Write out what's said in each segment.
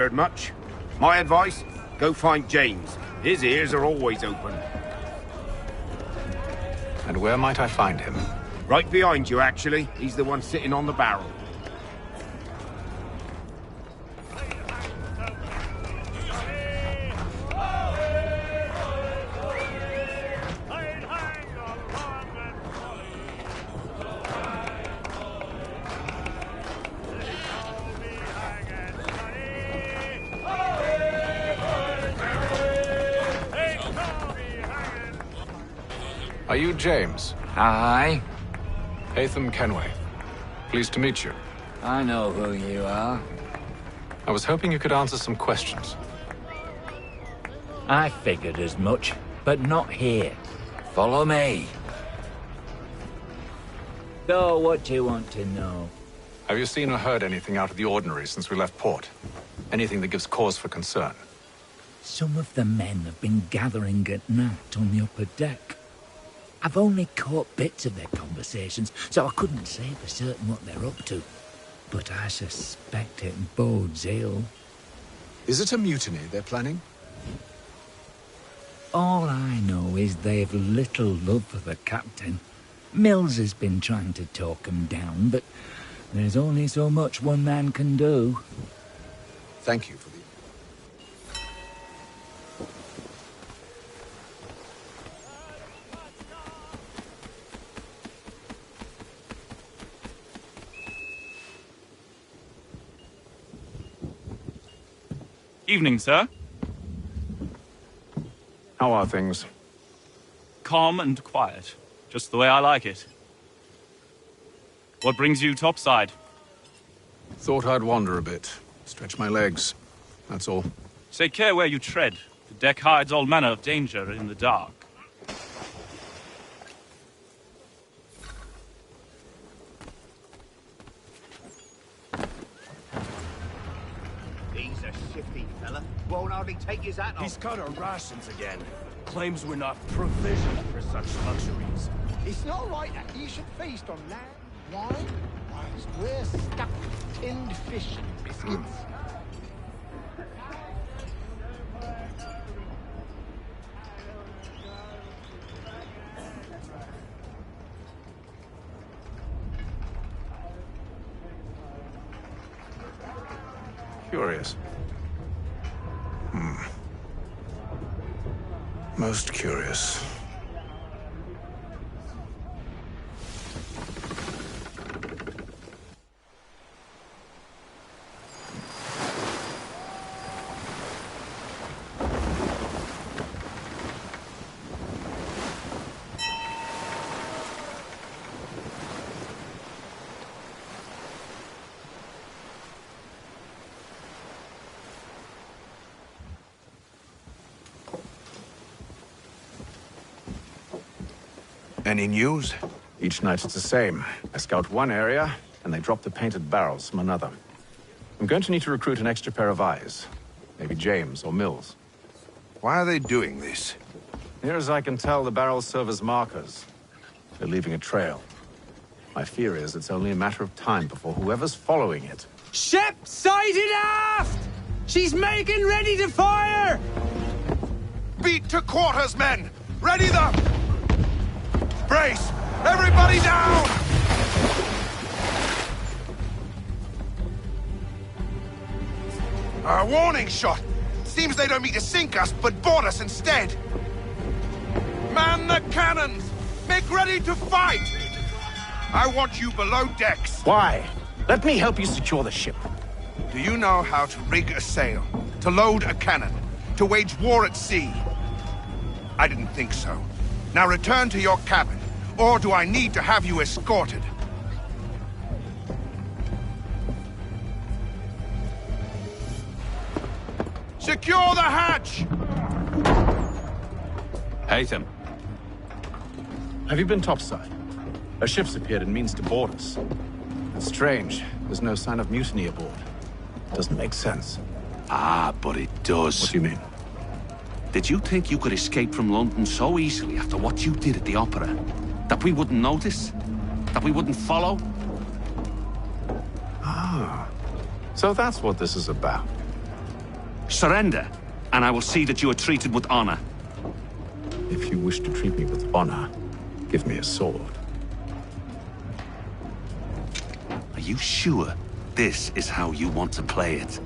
Heard much? My advice? Go find James. His ears are always open. And where might I find him? Right behind you, actually. He's the one sitting on the barrel. Are you James? Aye. Haytham Kenway. Pleased to meet you. I know who you are. I was hoping you could answer some questions. I figured as much, but not here. Follow me. So, what do you want to know? Have you seen or heard anything out of the ordinary since we left port? Anything that gives cause for concern? Some of the men have been gathering at night on the upper deck. I've only caught bits of their conversations, so I couldn't say for certain what they're up to. But I suspect it bodes ill. Is it a mutiny they're planning? All I know is they've little love for the captain. Mills has been trying to talk 'em down, but there's only so much one man can do. Thank you for the... Evening, sir. How are things? Calm and quiet. Just the way I like it. What brings you topside? Thought I'd wander a bit. Stretch my legs. That's all. Take care where you tread. The deck hides all manner of danger in the dark. He's a shifty fella. Won't hardly take his hat off. He's cut our rations again. Claims we're not provisioned for such luxuries. It's not right that you should feast on land, wine, whilst we're stuck with tinned fish and biscuits. Curious. Most curious. Any news? Each night it's the same. I scout one area, and they drop the painted barrels from another. I'm going to need to recruit an extra pair of eyes. Maybe James or Mills. Why are they doing this? Near as I can tell, the barrels serve as markers. They're leaving a trail. My fear is it's only a matter of time before whoever's following it... Ship sighted aft! She's making ready to fire! Beat to quarters, men! Ready them! Brace! Everybody down! A warning shot! Seems they don't mean to sink us, but board us instead! Man the cannons! Make ready to fight! I want you below decks. Why? Let me help you secure the ship. Do you know how to rig a sail? To load a cannon? To wage war at sea? I didn't think so. Now return to your cabin, or do I need to have you escorted? Secure the hatch! Haytham. Have you been topside? A ship's appeared and means to board us. It's strange. There's no sign of mutiny aboard. Doesn't make sense. Ah, but it does. What do you mean? Did you think you could escape from London so easily after what you did at the opera? That we wouldn't notice? That we wouldn't follow? Ah. So that's what this is about. Surrender, and I will see that you are treated with honor. If you wish to treat me with honor, give me a sword. Are you sure this is how you want to play it?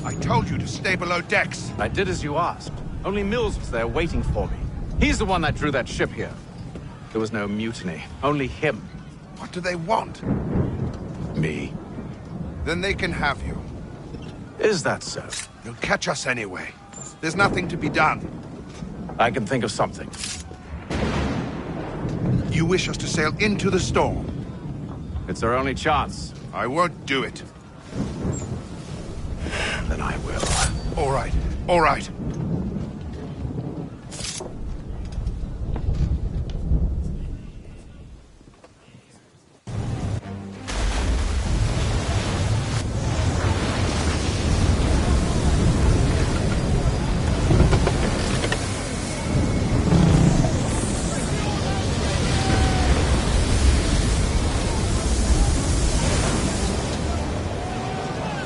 I told you to stay below decks. I did as you asked. Only Mills was there waiting for me. He's the one that drew that ship here. There was no mutiny, only him. What do they want? Me. Then they can have you. Is that so? They'll catch us anyway. There's nothing to be done. I can think of something. You wish us to sail into the storm? It's our only chance. I won't do it. Then I will. All right, all right.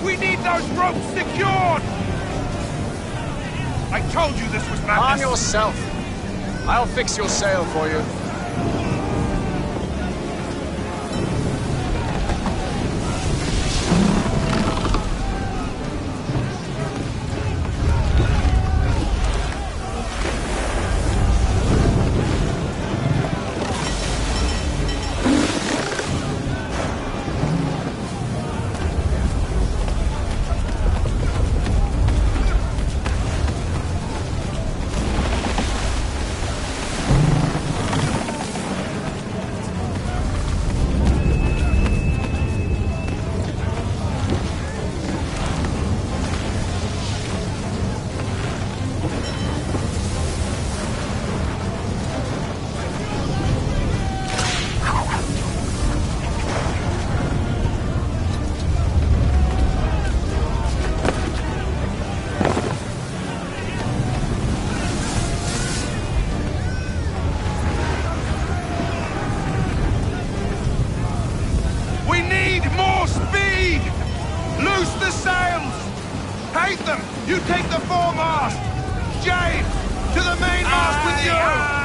We need those ropes secured! I told you this was madness. Arm yourself. I'll fix your sail for you. them! You take the foremast! James! To the mainmast with you!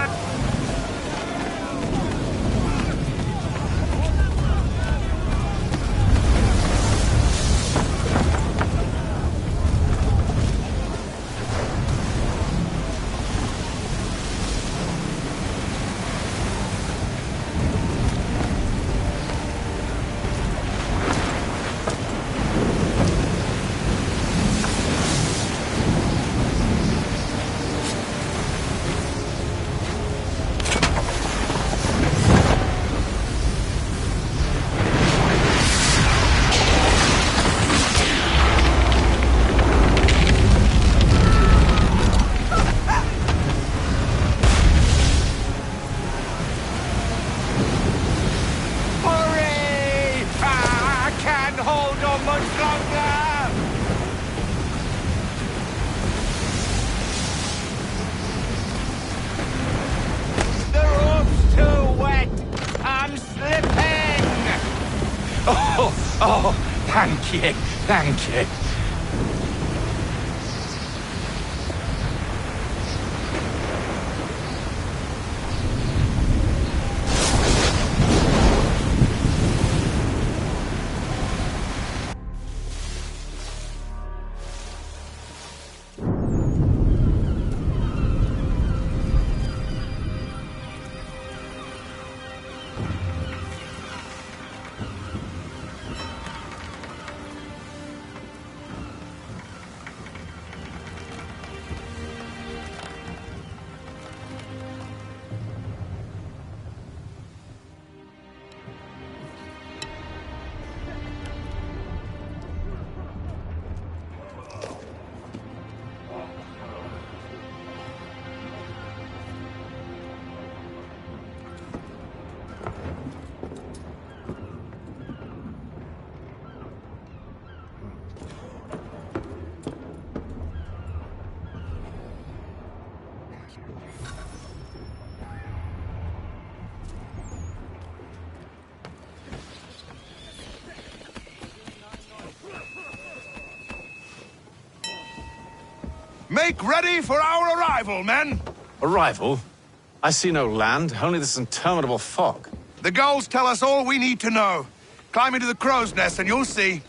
Oh, thank you, thank you. Make ready for our arrival, men! Arrival? I see no land, only this interminable fog. The gulls tell us all we need to know. Climb into the crow's nest and you'll see.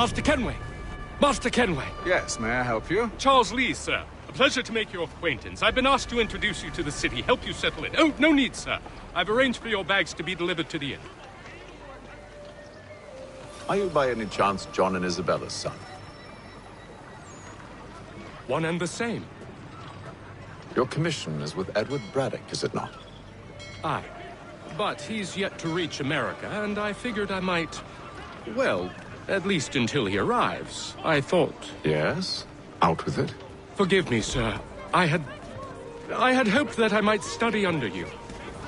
Master Kenway! Master Kenway! Yes, may I help you? Charles Lee, sir. A pleasure to make your acquaintance. I've been asked to introduce you to the city, help you settle in. Oh, no need, sir. I've arranged for your bags to be delivered to the inn. Are you by any chance John and Isabella's son? One and the same. Your commission is with Edward Braddock, is it not? Aye. But he's yet to reach America, and I figured I might, well, At least until he arrives. I thought... Yes? Out with it. Forgive me, sir. I had hoped that I might study under you.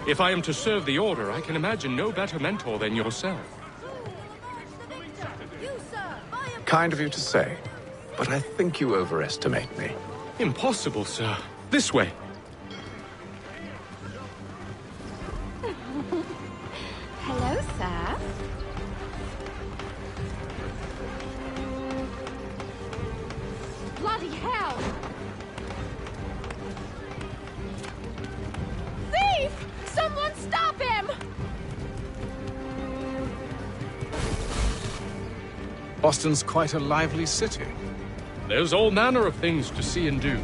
If I am to serve the Order, I can imagine no better mentor than yourself. Kind of you to say, but I think you overestimate me. Impossible, sir. This way. Hello, sir. Bloody hell! Thief! Someone stop him! Boston's quite a lively city. There's all manner of things to see and do.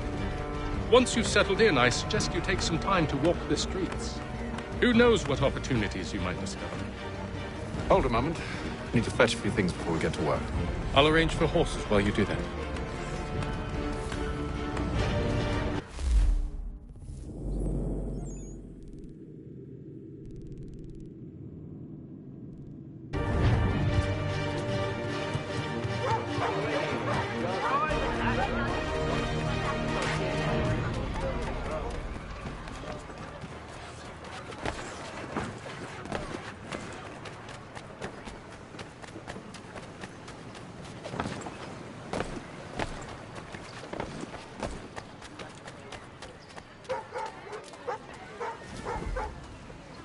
Once you've settled in, I suggest you take some time to walk the streets. Who knows what opportunities you might discover. Hold a moment. I need to fetch a few things before we get to work. I'll arrange for horses while you do that.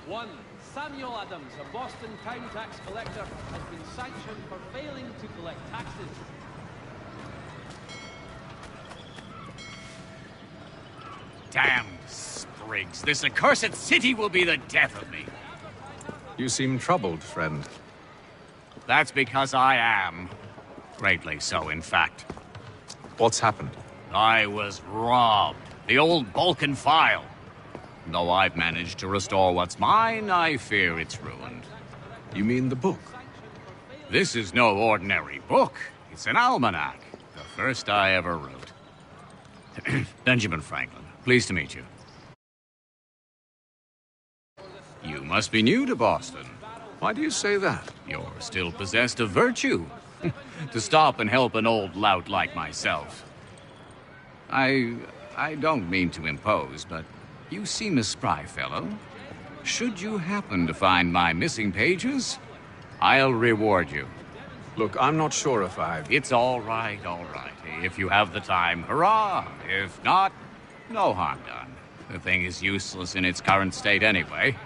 One, Samuel Adams, a Boston town tax collector, has been sanctioned for failing to collect taxes. Damned sprigs. This accursed city will be the death of me. You seem troubled, friend. That's because I am. Greatly so, in fact. What's happened? I was robbed. The old Balkan file. Though I've managed to restore what's mine, I fear it's ruined. You mean the book? This is no ordinary book. It's an almanac. The first I ever wrote. Benjamin Franklin, pleased to meet you. You must be new to Boston. Why do you say that? You're still possessed of virtue. To stop and help an old lout like myself. I don't mean to impose, but you seem a spry fellow. Should you happen to find my missing pages, I'll reward you. Look, I'm not sure if I've... It's all right. If you have the time, hurrah! If not, no harm done. The thing is useless in its current state anyway.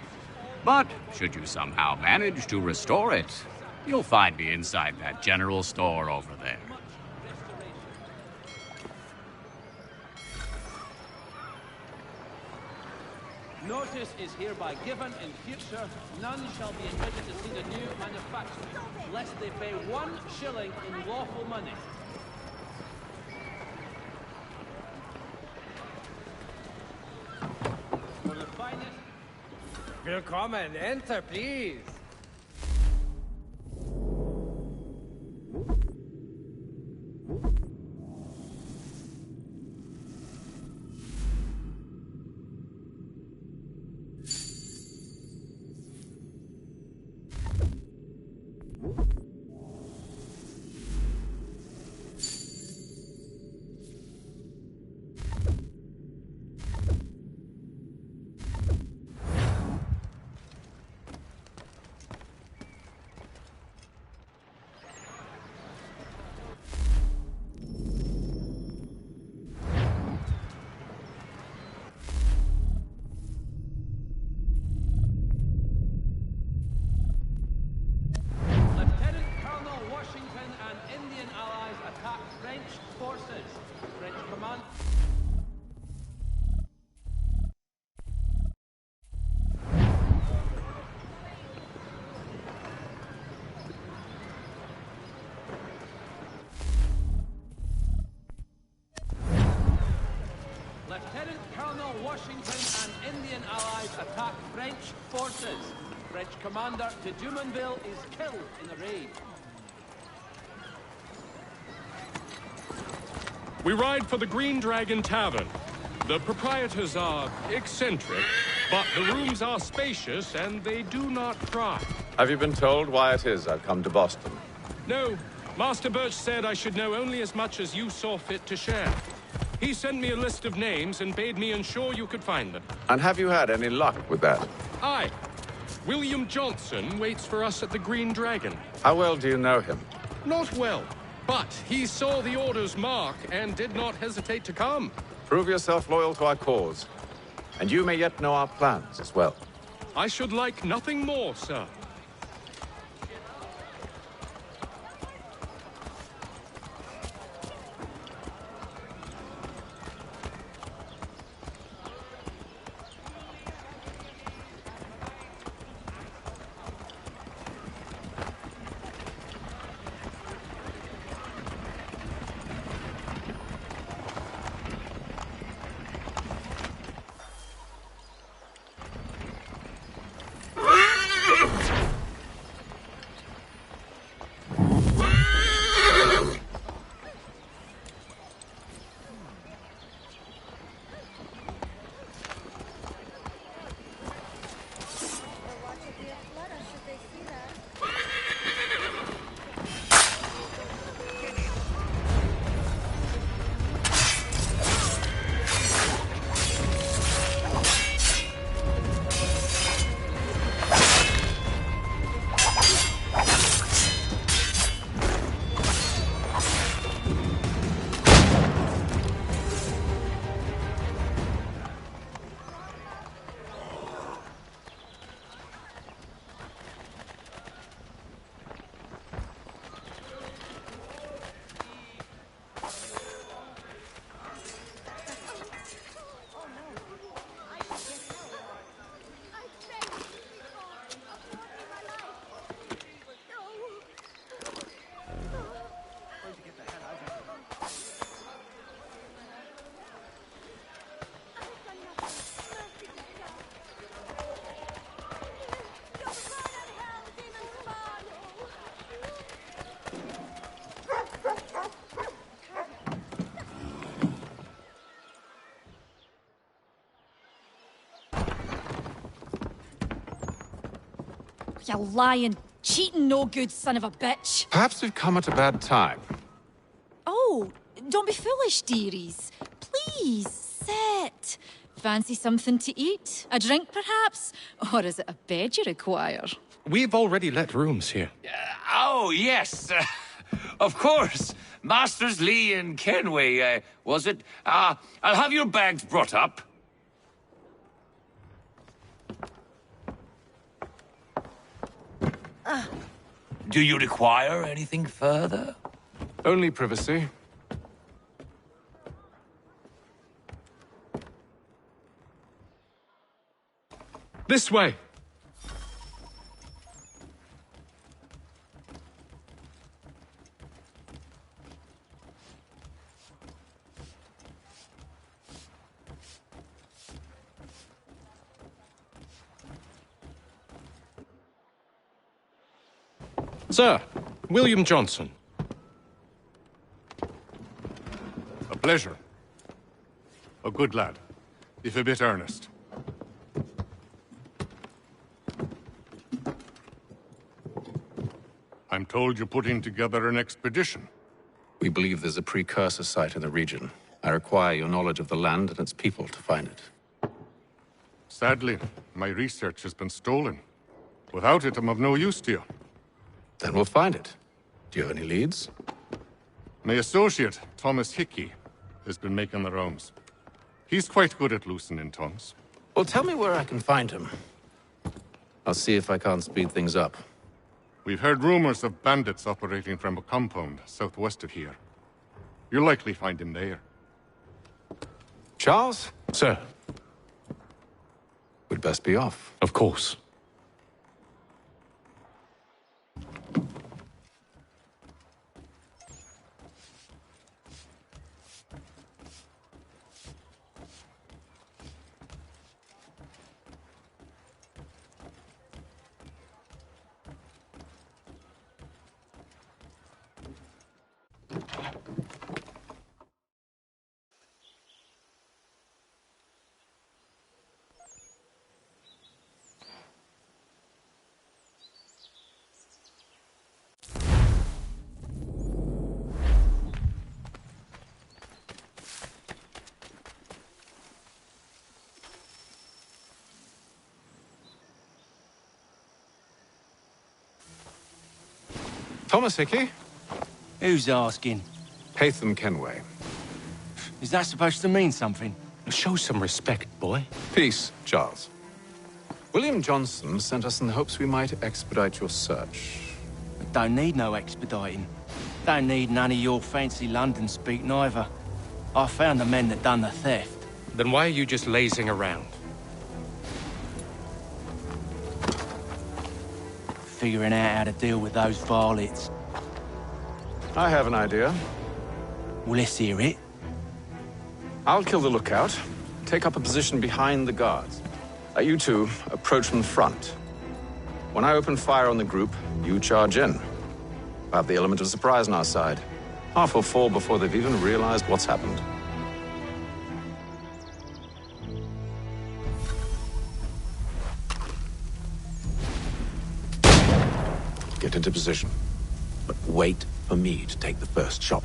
But should you somehow manage to restore it, you'll find me inside that general store over there. Notice is hereby given in future, none shall be admitted to see the new manufacture, lest they pay 1 shilling in lawful money. For the finest... Willkommen, enter, please. Washington and Indian allies attack French forces. French commander de Jumonville is killed in a raid. We ride for the Green Dragon Tavern. The proprietors are eccentric, but the rooms are spacious and they do not pry. Have you been told why it is I've come to Boston? No, Master Birch said I should know only as much as you saw fit to share. He sent me a list of names and bade me ensure you could find them. And have you had any luck with that? Aye. William Johnson waits for us at the Green Dragon. How well do you know him? Not well, but he saw the order's mark and did not hesitate to come. Prove yourself loyal to our cause. And you may yet know our plans as well. I should like nothing more, sir. You lying, cheating, no good son of a bitch. Perhaps we've come at a bad time. Oh, don't be foolish, dearies. Please, sit. Fancy something to eat? A drink, perhaps? Or is it a bed you require? We've already let rooms here. Oh, yes. Of course. Masters Lee and Kenway, was it? I'll have your bags brought up. Do you require anything further? Only privacy. This way. Sir, William Johnson. A pleasure. A good lad, if a bit earnest. I'm told you're putting together an expedition. We believe there's a precursor site in the region. I require your knowledge of the land and its people to find it. Sadly, my research has been stolen. Without it, I'm of no use to you. Then we'll find it. Do you have any leads? My associate, Thomas Hickey, has been making the rounds. He's quite good at loosening tongues. Well, tell me where I can find him. I'll see if I can't speed things up. We've heard rumors of bandits operating from a compound southwest of here. You'll likely find him there. Charles? Sir. We'd best be off. Of course. Thomas Hickey? Who's asking? Haytham Kenway. Is that supposed to mean something? Show some respect, boy. Peace, Charles. William Johnson sent us in the hopes we might expedite your search. Don't need no expediting. Don't need none of your fancy London speak neither. I found the men that done the theft. Then why are you just lazing around? Figuring out how to deal with those varlets. I have an idea. Well, let's hear it. I'll kill the lookout, take up a position behind the guards. You two approach from the front. When I open fire on the group, you charge in. I have the element of surprise on our side. Half will fall before they've even realized what's happened. Get into position, but wait for me to take the first shot.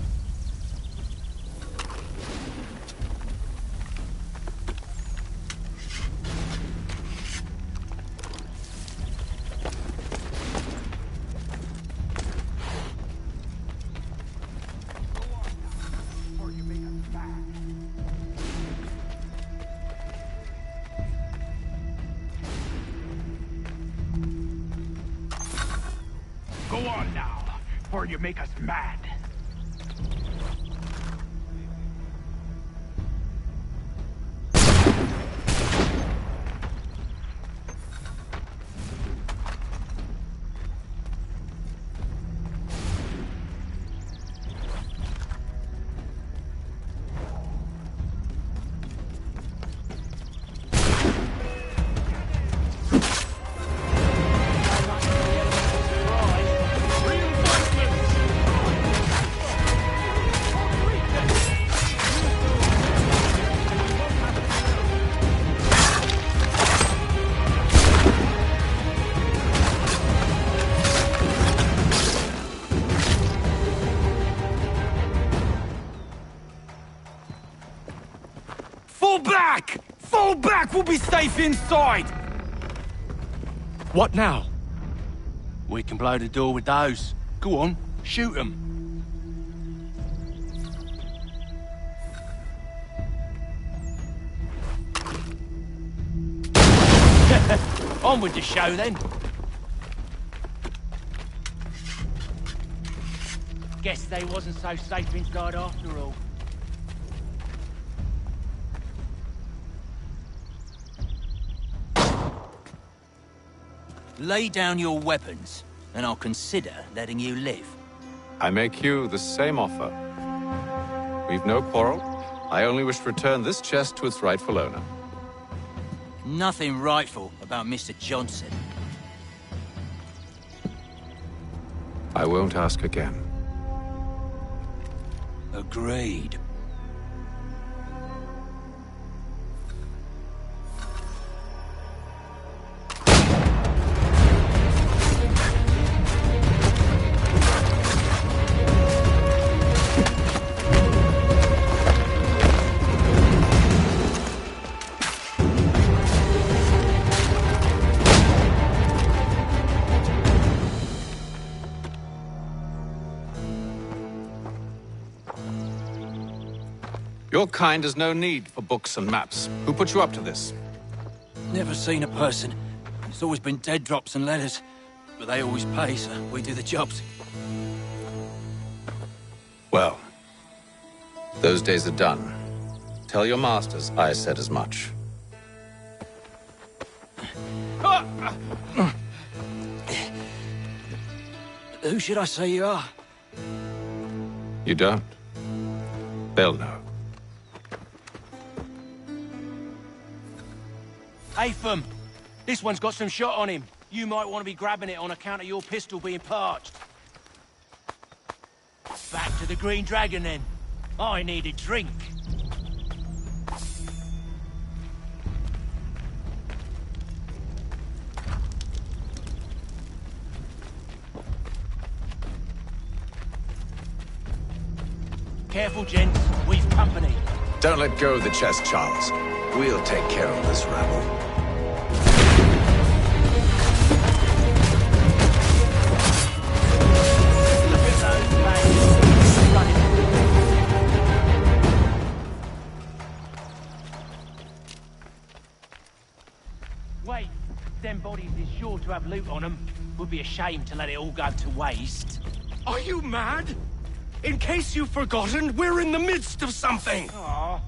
Go on now, before you make us mad. Fall back! Fall back! We'll be safe inside! What now? We can blow the door with those. Go on, shoot them. On with the show, then. Guess they wasn't so safe inside after all. Lay down your weapons, and I'll consider letting you live. I make you the same offer. We've no quarrel. I only wish to return this chest to its rightful owner. Nothing rightful about Mr. Johnson. I won't ask again. Agreed. Your kind has no need for books and maps. Who put you up to this? Never seen a person. It's always been dead drops and letters. But they always pay, so we do the jobs. Well, those days are done. Tell your masters I said as much. Who should I say you are? You don't? They'll know. Haytham, this one's got some shot on him. You might want to be grabbing it on account of your pistol being parched. Back to the Green Dragon, then. I need a drink. Careful, gents. We've company. Don't let go of the chest, Charles. We'll take care of this rabble. up loot on them. Would be a shame to let it all go to waste. Are you mad? In case you've forgotten, we're in the midst of something! Aw,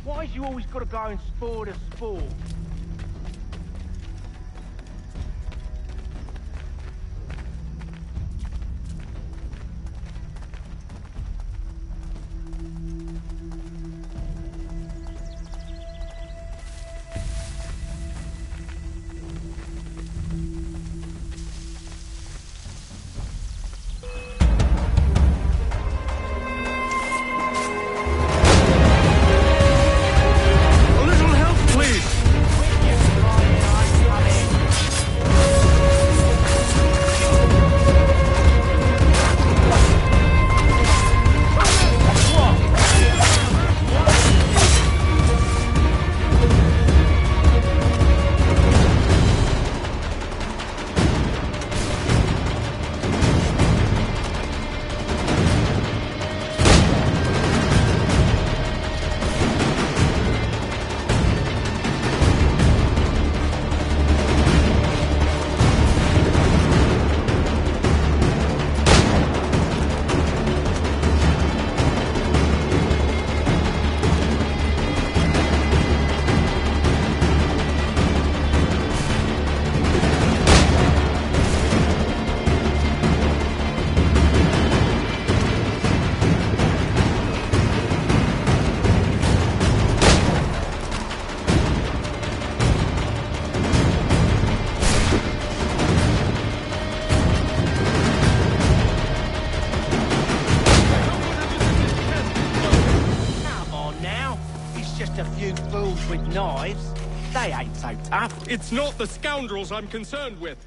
why's you always gotta go and spoil the sport? Knives? They ain't so tough. It's not the scoundrels I'm concerned with.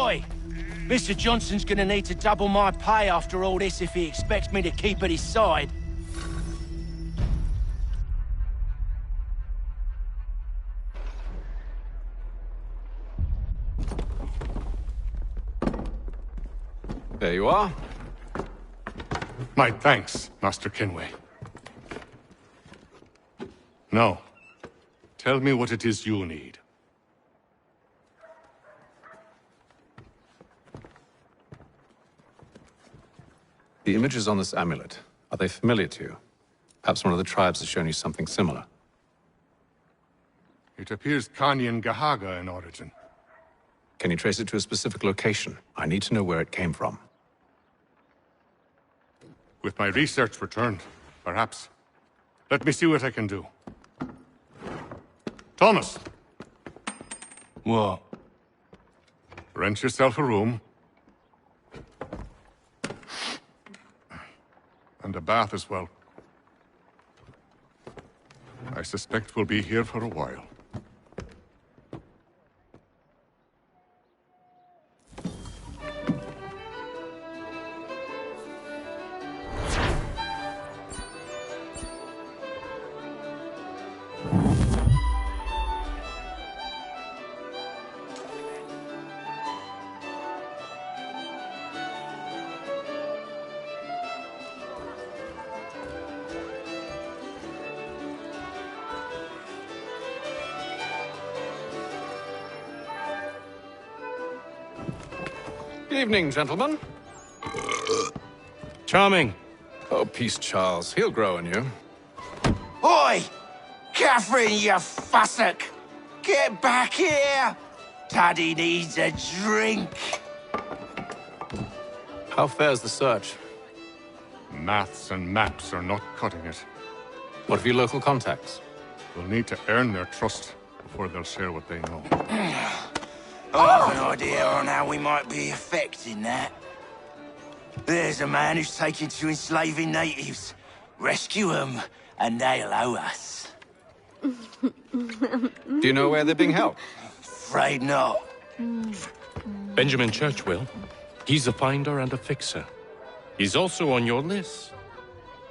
Oi! Mr. Johnson's gonna need to double my pay after all this if he expects me to keep at his side. There you are. My thanks, Master Kenway. Now, tell me what it is you need. The images on this amulet, are they familiar to you? Perhaps one of the tribes has shown you something similar. It appears Kanyan Gahaga in origin. Can you trace it to a specific location? I need to know where it came from. With my research returned, perhaps. Let me see what I can do. Thomas! What? Rent yourself a room. And a bath as well. I suspect we'll be here for a while. Evening, gentlemen. Charming. Oh, peace, Charles. He'll grow on you. Oi! Catherine, you fussock! Get back here! Taddy needs a drink. How fares the search? Maths and maps are not cutting it. What of your local contacts? We'll need to earn their trust before they'll share what they know. I have an idea on how we might be affecting that. There's a man who's taken to enslaving natives. Rescue them, and they'll owe us. Do you know where they're being held? Afraid not. Benjamin Church will. He's a finder and a fixer. He's also on your list.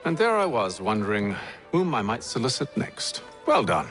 And there I was, wondering whom I might solicit next. Well done.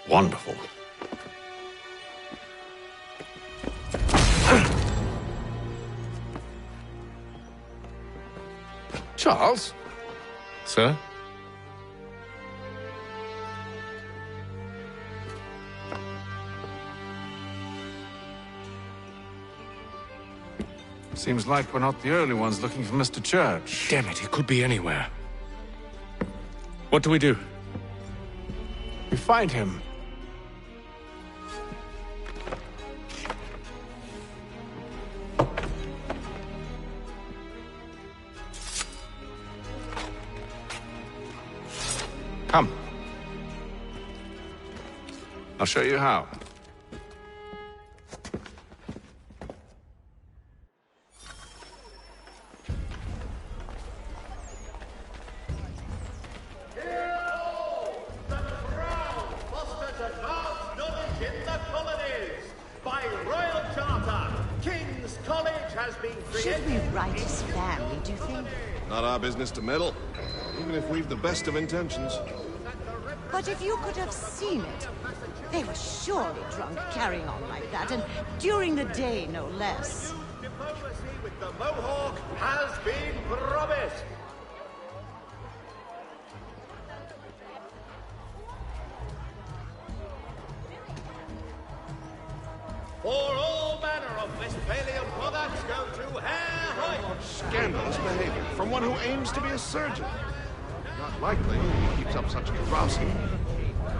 Wonderful. Charles? Sir? Seems like we're not the only ones looking for Mr. Church. Damn it, he could be anywhere. What do we do? We find him. Come. I'll show you how. Should we write his family, do you think? Not our business to meddle, even if we've the best of intentions. But if you could have seen it, they were surely drunk carrying on like that, and during the day, no less. Diplomacy with the Mohawk has been promised. For all manner of Westphalian products go to Herr Hoyt. Scandalous behavior from one who aims to be a surgeon. Not likely he keeps up such carousing.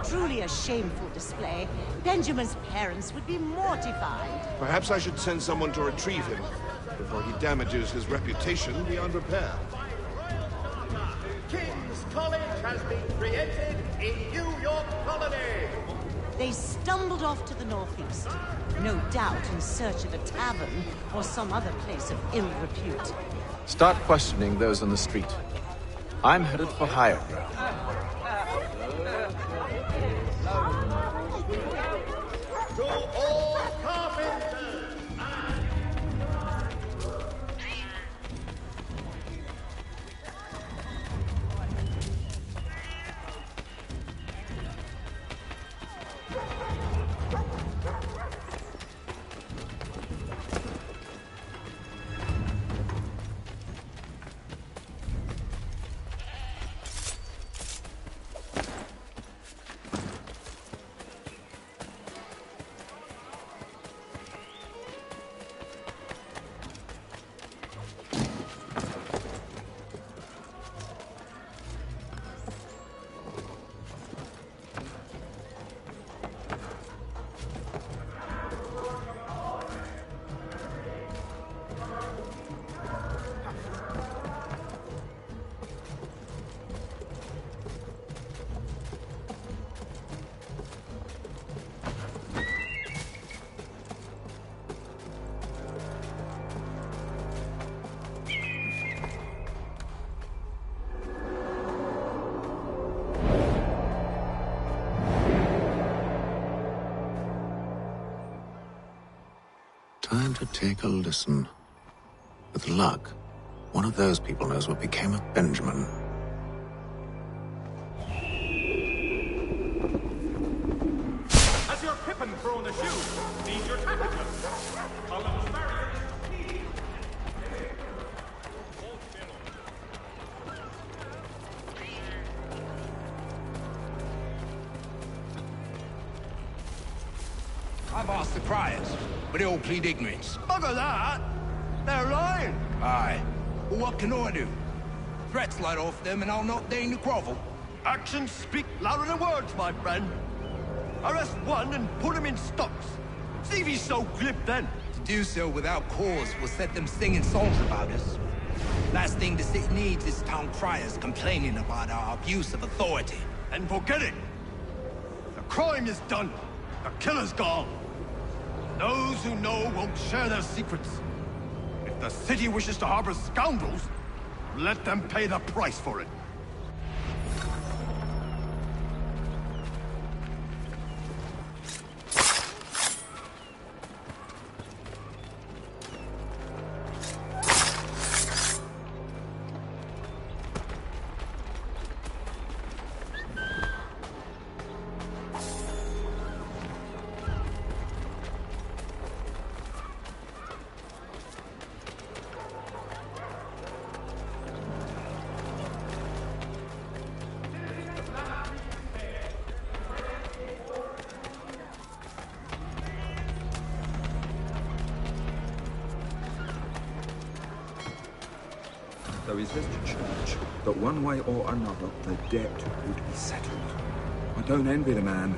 Truly a shameful display. Benjamin's parents would be mortified. Perhaps I should send someone to retrieve him before he damages his reputation beyond repair. King's College has been created in New York Colony. They stumbled off to the northeast, no doubt in search of a tavern or some other place of ill repute. Start questioning those on the street. I'm headed for higher ground. To all carpenters! time to take a listen. With luck, one of those people knows what became of Benjamin. Has your pippin thrown the shoe? Need your tackle. Column's barrier is key. I've asked the criers, but they all plead ignorance. Bugger that! They're lying! Aye. Well, what can I do? Threats light off them and I'll not deign to grovel. Actions speak louder than words, my friend. Arrest one and put him in stocks. See if he's so glib then. To do so without cause will set them singing songs about us. Last thing the city needs is town criers complaining about our abuse of authority. And forget it. The crime is done. The killer's gone. Those who know won't share their secrets. If the city wishes to harbor scoundrels, let them pay the price for it. Though he says to church that one way or another the debt would be settled. I don't envy the man.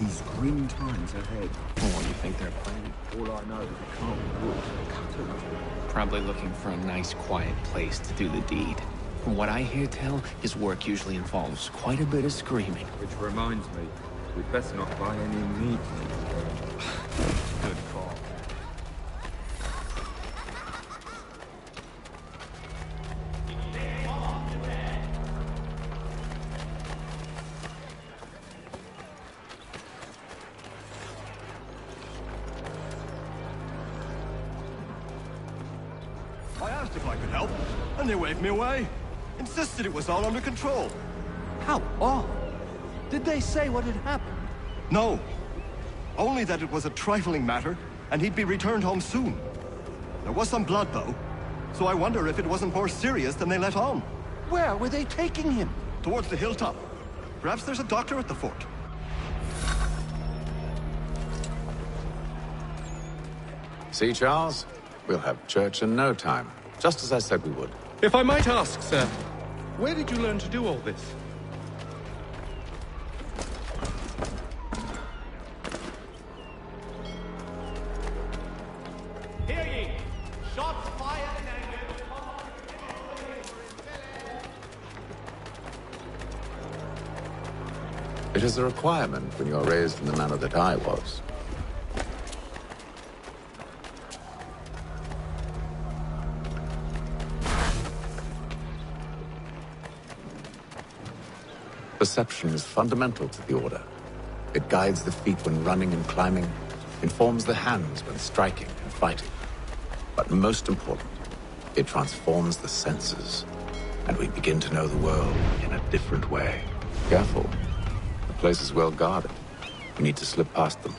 He's grim times ahead. Well, what do you think they're planning? All I know is they can't be wood, cut enough. Probably looking for a nice, quiet place to do the deed. From what I hear tell, his work usually involves quite a bit of screaming. Which reminds me, we'd best not buy any meat. Good call. I asked if I could help, and they waved me away. Insisted it was all under control. How odd. Did they say what had happened? No. Only that it was a trifling matter, and he'd be returned home soon. There was some blood, though, so I wonder if it wasn't more serious than they let on. Where were they taking him? Towards the hilltop. Perhaps there's a doctor at the fort. See, Charles? We'll have church in no time, just as I said we would. If I might ask, sir, where did you learn to do all this? Hear ye! Shots fired in anger. It is a requirement when you are raised in the manner that I was. Perception is fundamental to the Order. It guides the feet when running and climbing, informs the hands when striking and fighting. But most important, it transforms the senses, and we begin to know the world in a different way. Careful. The place is well guarded. We need to slip past them.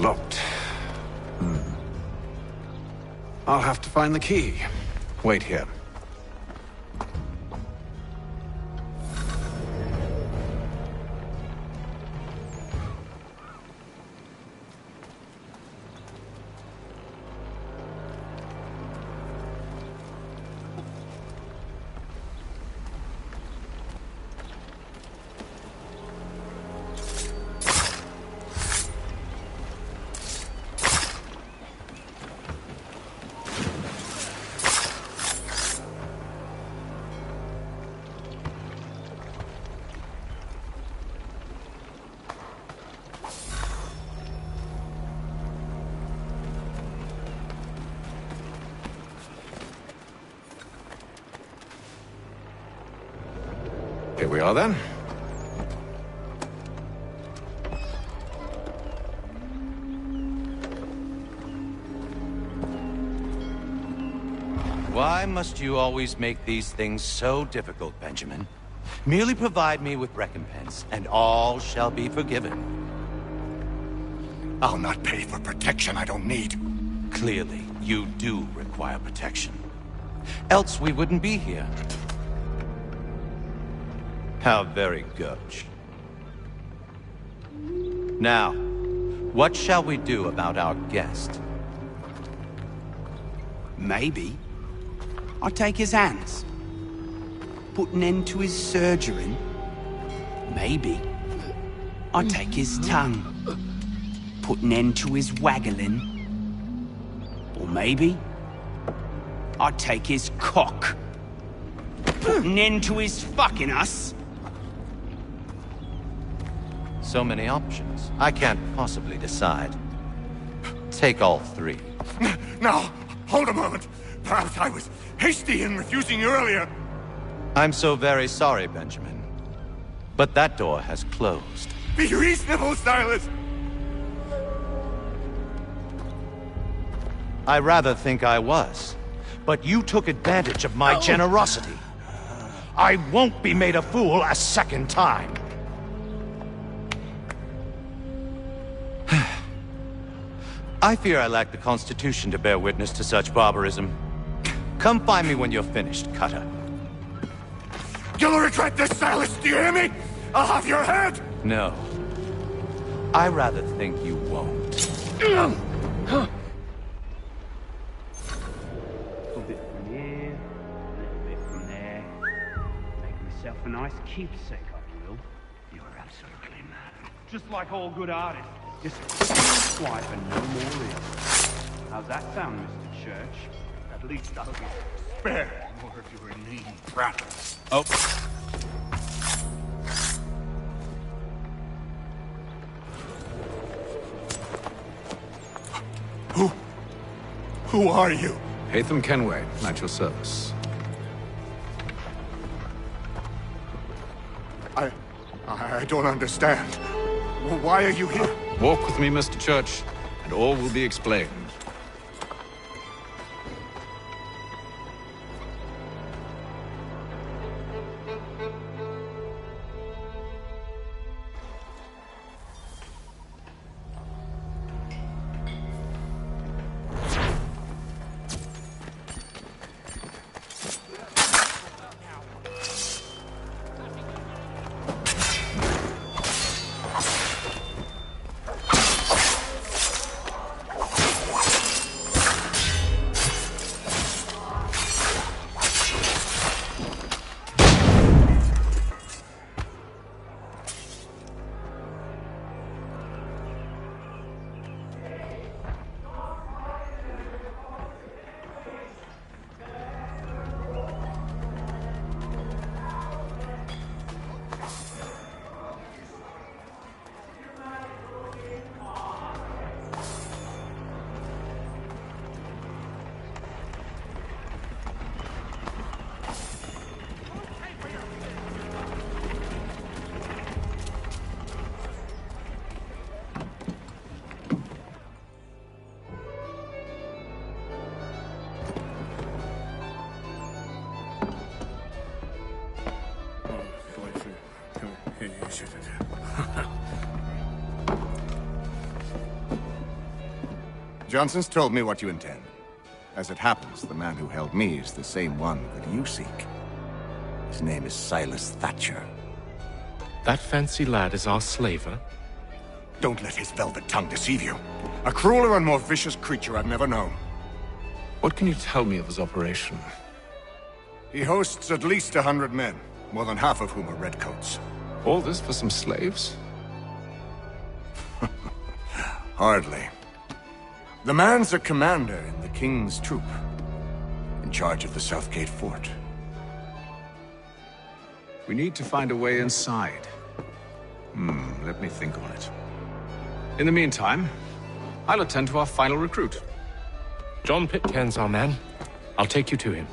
Locked. I'll have to find the key. Wait here. Here we are, then. Why must you always make these things so difficult, Benjamin? Merely provide me with recompense, and all shall be forgiven. I'll not pay for protection I don't need. Clearly, you do require protection. Else we wouldn't be here. How very gauche. Now, what shall we do about our guest? Maybe I take his hands, put an end to his surgering. Maybe I take his tongue, put an end to his waggling. Or maybe I take his cock, put an end to his fucking us. So many options. I can't possibly decide. Take all three. Now, hold a moment. Perhaps I was hasty in refusing you earlier. I'm so very sorry, Benjamin. But that door has closed. Be reasonable, Silas! I rather think I was. But you took advantage of my generosity. I won't be made a fool a second time. I fear I lack the constitution to bear witness to such barbarism. Come find me when you're finished, Cutter. You'll regret this, Silas, do you hear me? I'll have your head! No. I rather think you won't. A little bit from here, a little bit from there. Make myself a nice keepsake, I will. You're absolutely mad. Just like all good artists. Just quiet and no more real. How's that sound, Mr. Church? At least I'll be spared more of your inane prattle. Oh. Who are you? Hatham Kenway, at your service. I don't understand. Why are you here? Walk with me, Mr. Church, and all will be explained. Johnson's told me what you intend. As it happens, the man who held me is the same one that you seek. His name is Silas Thatcher. That fancy lad is our slaver? Don't let his velvet tongue deceive you. A crueler and more vicious creature I've never known. What can you tell me of his operation? He hosts at least 100 men, more than half of whom are redcoats. All this for some slaves? Hardly. The man's a commander in the King's troop, in charge of the Southgate Fort. We need to find a way inside. Let me think on it. In the meantime, I'll attend to our final recruit. John Pitcairn's our man. I'll take you to him.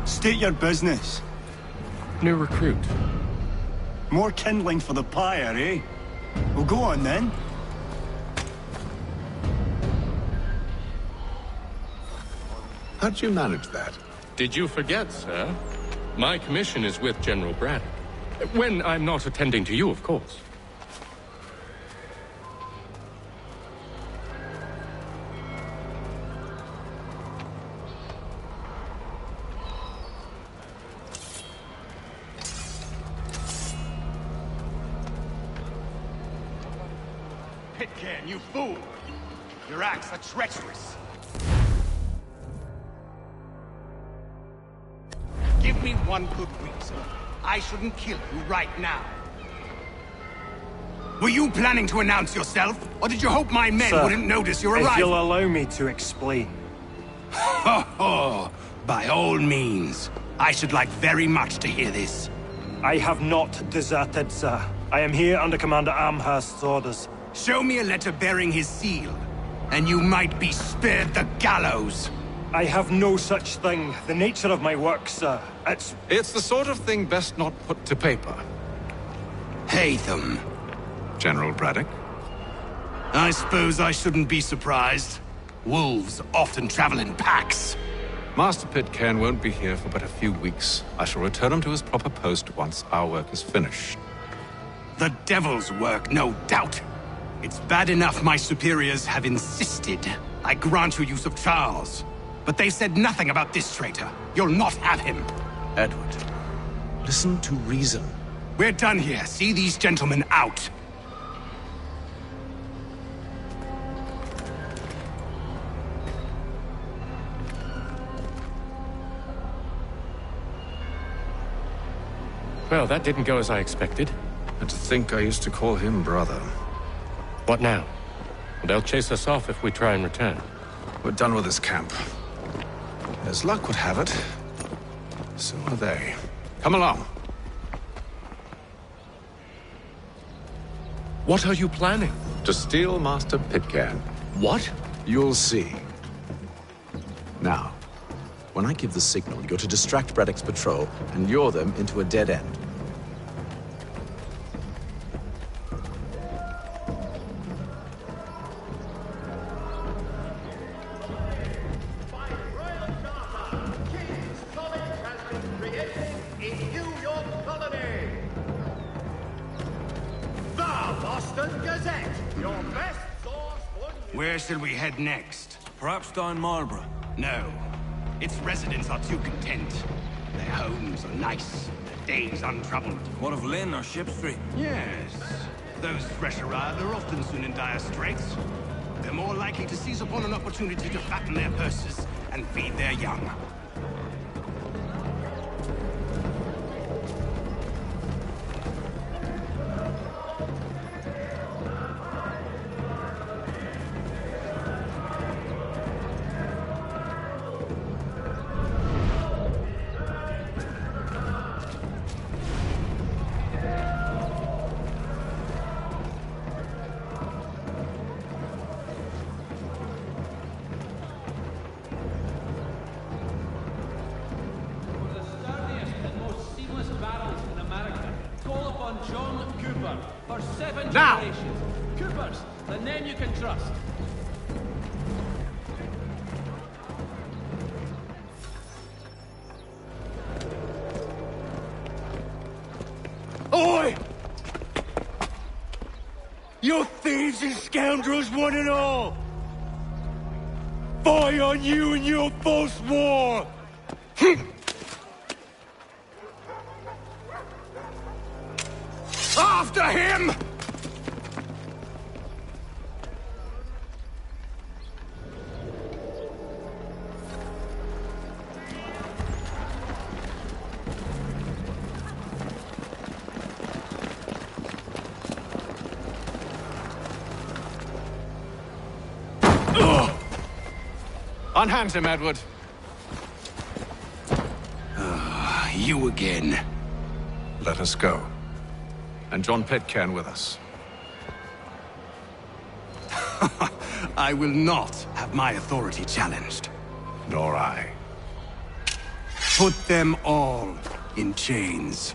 State your business. New recruit. More kindling for the pyre, eh? Well, go on then. How did you manage that? Did you forget, sir? My commission is with General Braddock. When I'm not attending to you, of course. Pitcairn, you fool! Your acts are treacherous. Give me one good reason I shouldn't kill you right now. Were you planning to announce yourself, or did you hope my men wouldn't notice your arrival? If you'll allow me to explain. Ho ho! By all means. I should like very much to hear this. I have not deserted, sir. I am here under Commander Amherst's orders. Show me a letter bearing his seal, and you might be spared the gallows. I have no such thing. The nature of my work, sir, It's the sort of thing best not put to paper. Haytham. General Braddock? I suppose I shouldn't be surprised. Wolves often travel in packs. Master Pitcairn won't be here for but a few weeks. I shall return him to his proper post once our work is finished. The devil's work, no doubt. It's bad enough my superiors have insisted I grant you use of Charles. But they said nothing about this traitor. You'll not have him. Edward, listen to reason. We're done here. See these gentlemen out. Well, that didn't go as I expected. And to think I used to call him brother. What now? They'll chase us off if we try and return. We're done with this camp. As luck would have it, so are they. Come along. What are you planning? To steal Master Pitcairn. What? You'll see. Now, when I give the signal, you're to distract Braddock's patrol and lure them into a dead end. Where shall we head next? Perhaps down Marlborough. No. Its residents are too content. Their homes are nice, their days untroubled. What of Lynn or Ship Street? Yes. Those fresh arrived are often soon in dire straits. They're more likely to seize upon an opportunity to fatten their purses and feed their young. 7 Now! generations. Coopers, the name you can trust. Oi! You thieves and scoundrels, one and all! Fie on you and your false war! After him! Unhand him, Edward. You again. Let us go. And John Pitcairn with us. I will not have my authority challenged. Nor I. Put them all in chains.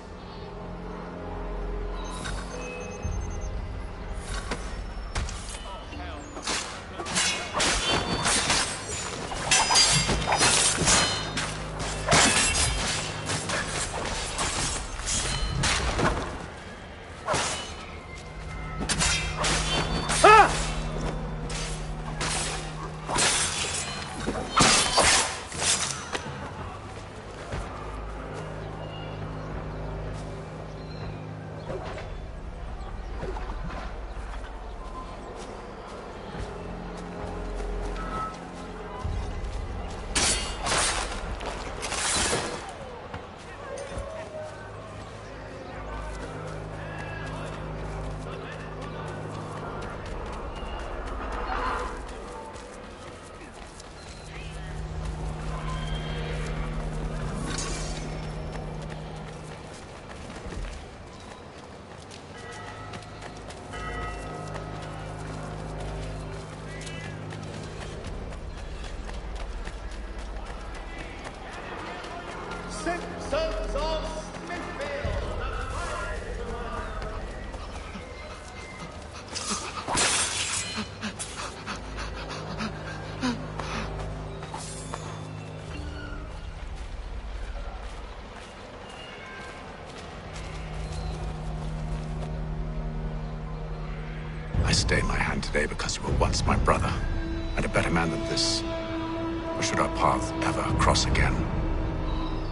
Simpsons of Smithfield. I stay my hand today because you were once my brother, and a better man than this. Or should our paths ever cross again,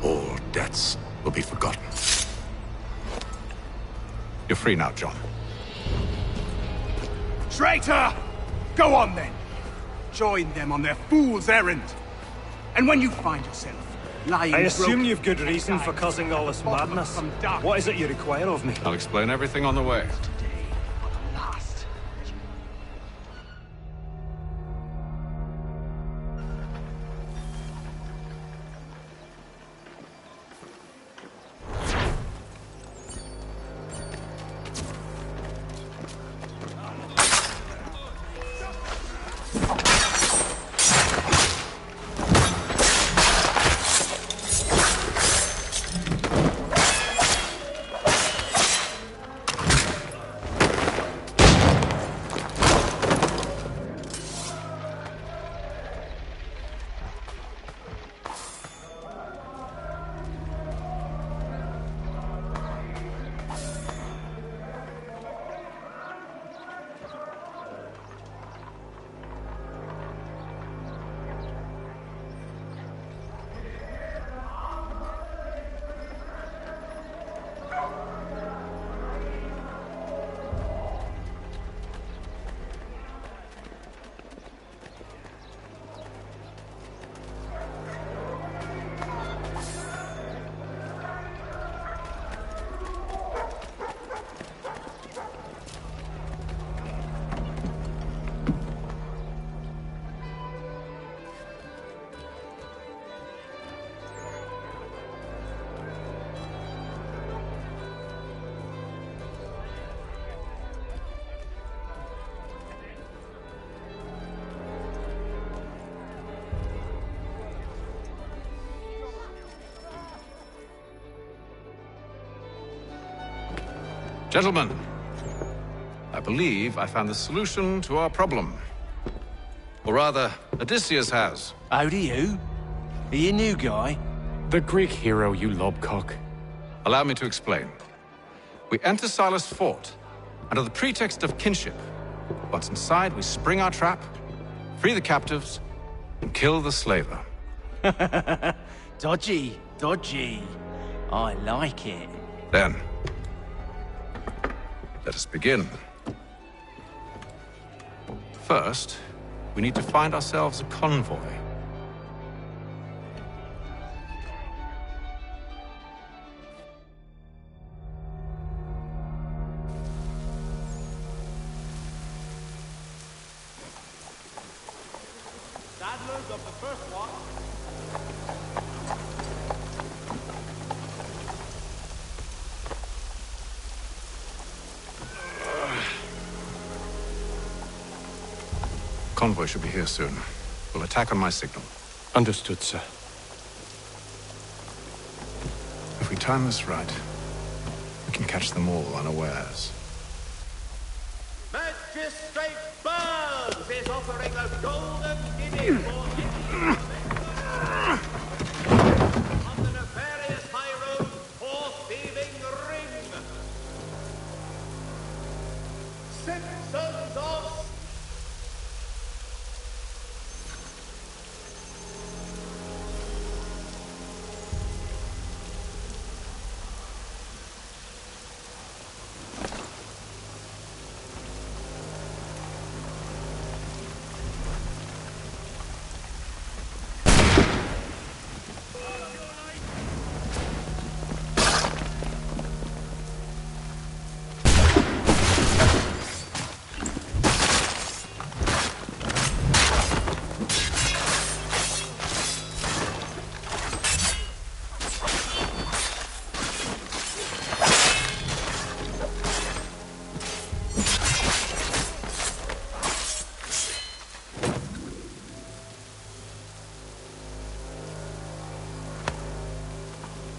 all debts will be forgotten. You're free now, John. Traitor! Go on then. Join them on their fool's errand. And when you find yourself lying I assume broken, you've good reason for causing all this madness. What is it you require of me? I'll explain everything on the way. Gentlemen, I believe I found the solution to our problem. Or rather, Odysseus has. How do you? Are you a new guy? The Greek hero, you lobcock. Allow me to explain. We enter Silas' fort, under the pretext of kinship. Once inside, we spring our trap, free the captives, and kill the slaver. Dodgy, dodgy. I like it. Then, let us begin. First, we need to find ourselves a convoy. Saddlers of the first watch. Convoy should be here soon. We'll attack on my signal. Understood, sir. If we time this right, we can catch them all unawares. Magistrate Burns is offering a golden guinea for on the nefarious high road for thieving ring. Simpsons of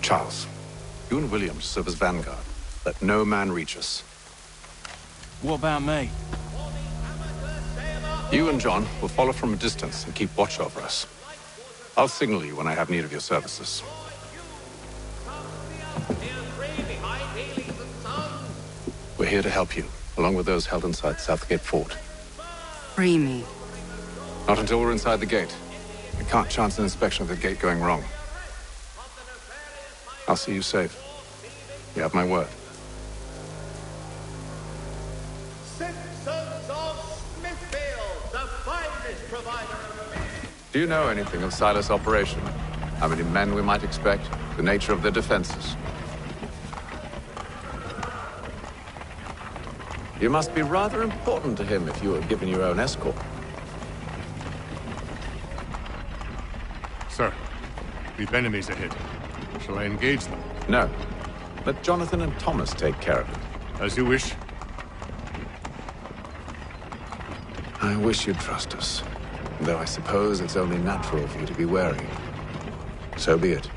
Charles, you and William serve as vanguard. Let no man reach us. What about me? You and John will follow from a distance and keep watch over us. I'll signal you when I have need of your services. We're here to help you, along with those held inside Southgate Fort. Free me. Not until we're inside the gate. We can't chance an inspection of the gate going wrong. I'll see you safe. You have my word. Simpsons of Smithfield, the finest provider of... Do you know anything of Silas' operation? How many men we might expect? The nature of their defenses? You must be rather important to him if you were given your own escort. Sir, we've enemies ahead. Shall I engage them? No. Let Jonathan and Thomas take care of it. As you wish. I wish you'd trust us. Though I suppose it's only natural for you to be wary. So be it.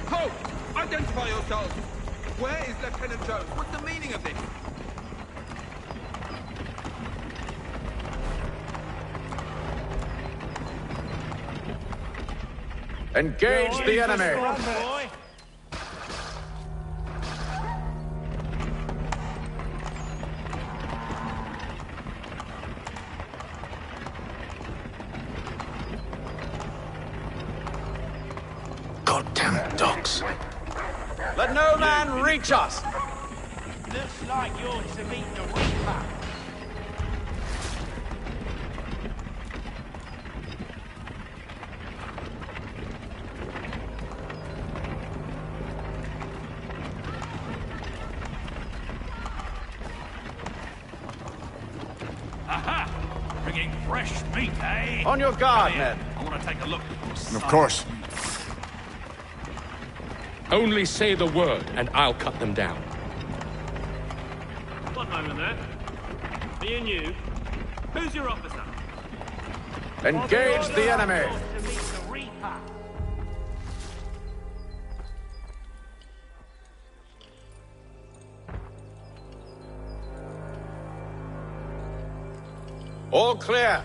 Halt! Identify yourselves! Where is Lieutenant Jones? What's the meaning of this? Engage the enemy! Goddamn dogs. Let no man reach us! Looks like you're to meet the Reaper. Aha! Bringing fresh meat, eh? On your guard, men. I want to take a look. Of course. Only say the word, and I'll cut them down. One moment there. Me and you. Who's your officer? Engage the enemy! To meet the Reaper. All clear.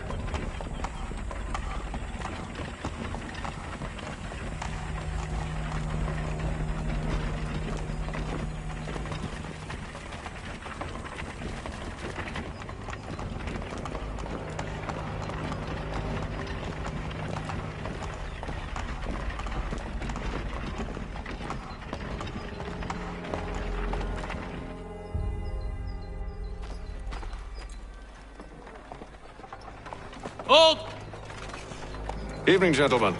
Hold! Evening, gentlemen.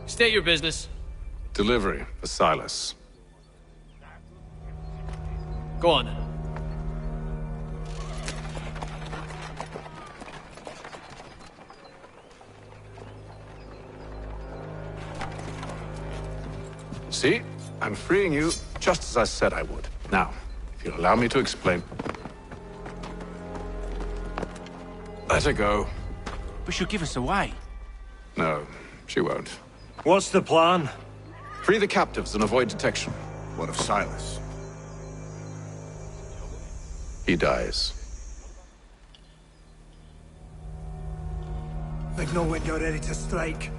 State your business. Delivery for Silas. Go on then. See? I'm freeing you just as I said I would. Now, if you'll allow me to explain. Let her go. But she'll give us away. No, she won't. What's the plan? Free the captives and avoid detection. What of Silas? He dies. They know when you're ready to strike.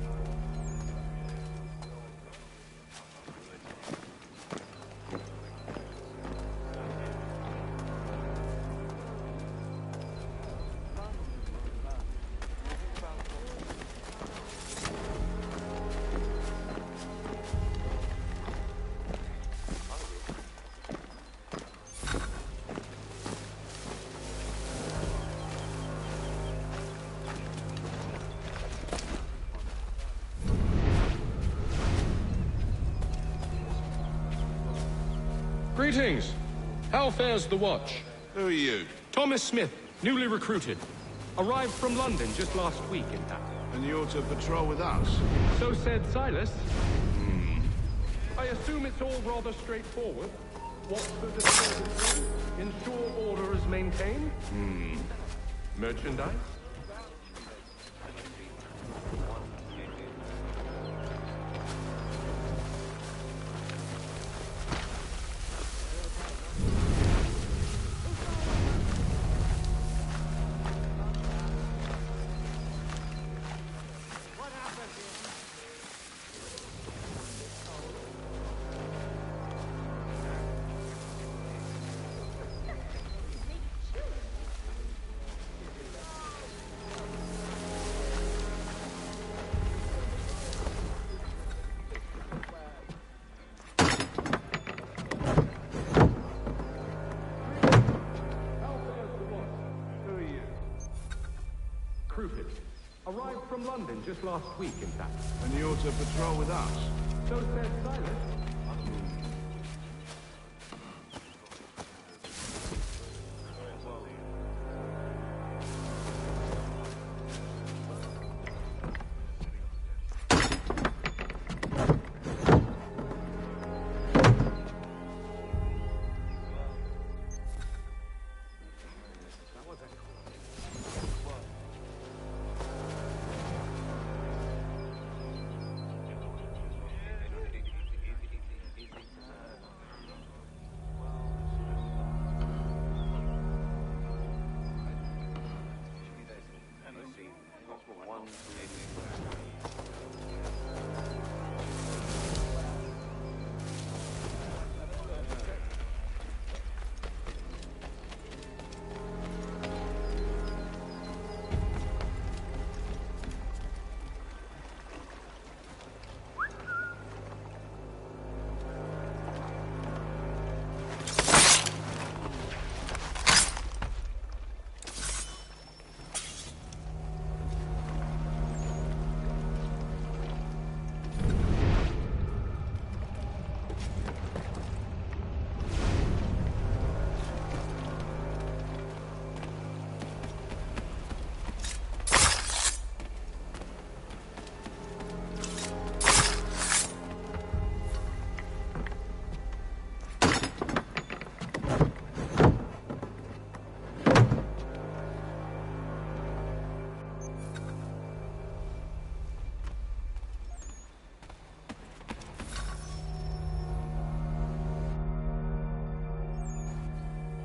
Greetings. How fares the watch? Who are you? Thomas Smith, newly recruited. Arrived from London just last week, in fact. And you're to patrol with us? So said Silas. I assume it's all rather straightforward. What's the disturbance? Ensure order is maintained? Merchandise? Arrived from London just last week, in fact. And you're to patrol with us? So said Silas.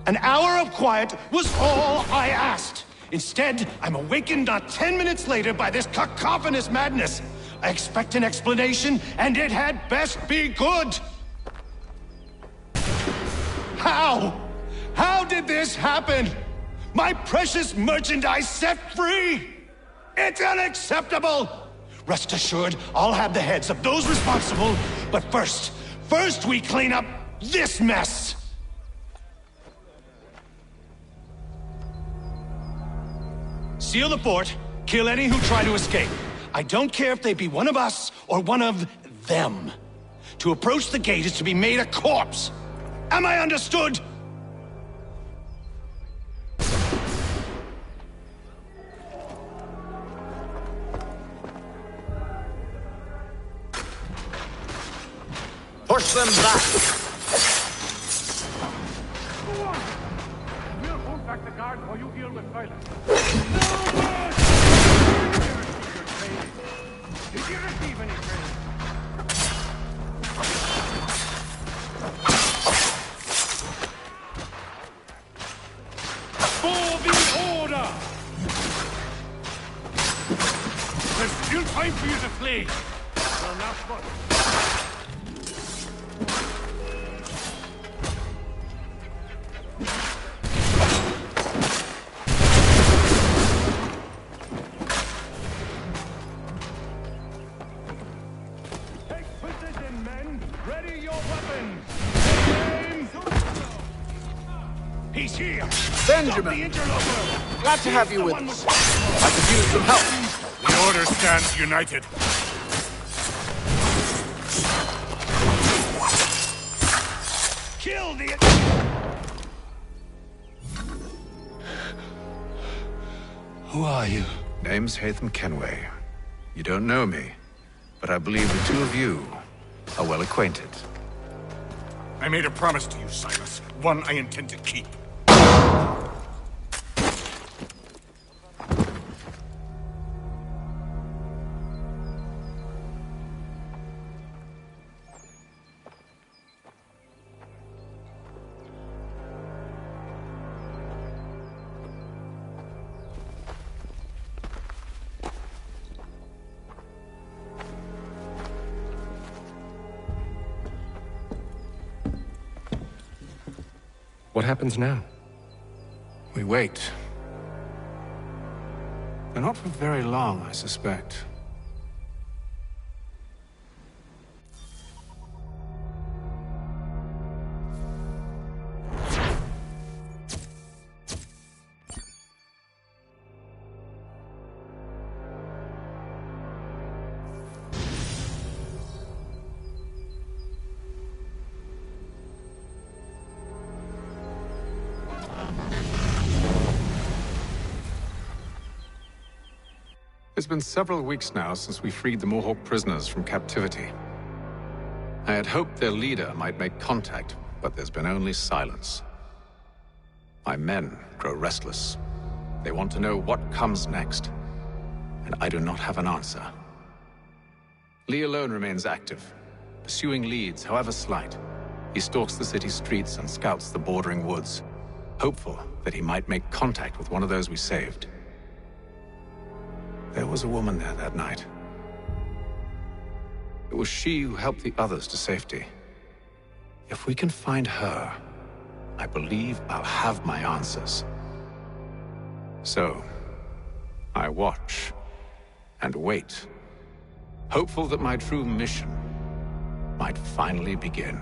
An hour of quiet was all I asked. Instead, I'm awakened not 10 minutes later by this cacophonous madness. I expect an explanation, and it had best be good. How? How did this happen? My precious merchandise set free? It's unacceptable! Rest assured, I'll have the heads of those responsible, but first we clean up this mess! Seal the fort, kill any who try to escape. I don't care if they be one of us or one of them. To approach the gate is to be made a corpse. Am I understood? Push them back! We'll hold back the guard while you deal with Silas. Did you receive any training? For the order! There's still time for you to flee. Well, not much. He's here! Benjamin! Glad to have you with us. I could use some help. The Order stands united. Kill the... Who are you? Name's Hatham Kenway. You don't know me, but I believe the two of you are well acquainted. I made a promise to you, Silas. One I intend to keep. What happens now? We wait. But not for very long, I suspect. It's been several weeks now since we freed the Mohawk prisoners from captivity. I had hoped their leader might make contact, but there's been only silence. My men grow restless. They want to know what comes next, and I do not have an answer. Lee alone remains active, pursuing leads, however slight. He stalks the city streets and scouts the bordering woods, hopeful that he might make contact with one of those we saved. There was a woman there that night. It was she who helped the others to safety. If we can find her, I believe I'll have my answers. So, I watch and wait, hopeful that my true mission might finally begin.